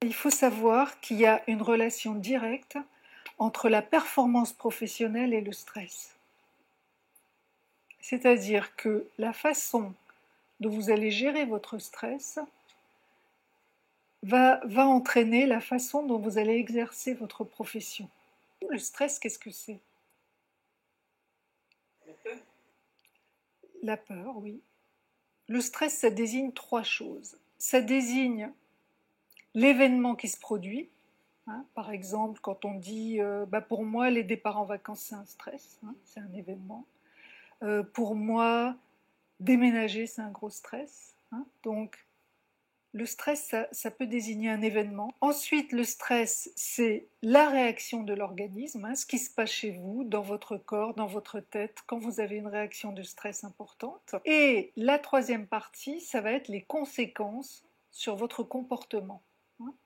Il faut savoir qu'il y a une relation directe entre la performance professionnelle et le stress. C'est-à-dire que la façon dont vous allez gérer votre stress va entraîner la façon dont vous allez exercer votre profession. Le stress, qu'est-ce que c'est? La peur, oui. Le stress, ça désigne trois choses. Ça désigne l'événement qui se produit. Par exemple, quand on dit pour moi, les départs en vacances, c'est un stress, c'est un événement. Pour moi, déménager, c'est un gros stress. Donc, le stress, ça peut désigner un événement. Ensuite, le stress, c'est la réaction de l'organisme, ce qui se passe chez vous, dans votre corps, dans votre tête, quand vous avez une réaction de stress importante. Et la troisième partie, ça va être les conséquences sur votre comportement,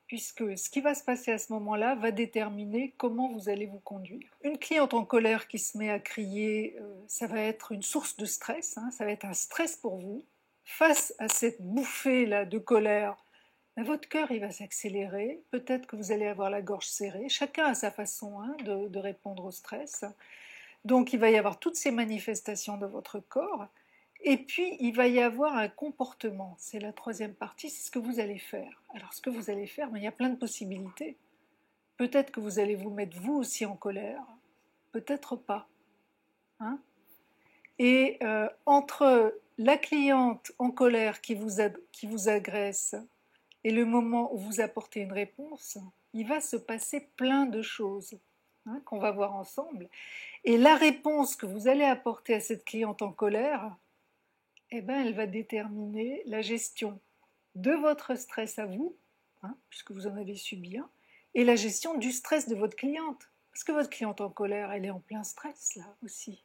puisque ce qui va se passer à ce moment-là va déterminer comment vous allez vous conduire. Une cliente en colère qui se met à crier, ça va être une source de stress, ça va être un stress pour vous. Face à cette bouffée-là de colère, votre cœur il va s'accélérer, peut-être que vous allez avoir la gorge serrée, chacun a sa façon de répondre au stress. Donc il va y avoir toutes ces manifestations de votre corps, et puis il va y avoir un comportement, c'est la troisième partie, c'est ce que vous allez faire. Alors ce que vous allez faire, il y a plein de possibilités. Peut-être que vous allez vous mettre vous aussi en colère, peut-être pas. Et entre la cliente en colère qui vous agresse et le moment où vous apportez une réponse, il va se passer plein de choses qu'on va voir ensemble. Et la réponse que vous allez apporter à cette cliente en colère, elle va déterminer la gestion de votre stress à vous, puisque vous en avez subi un, et la gestion du stress de votre cliente. Parce que votre cliente en colère, elle est en plein stress là aussi.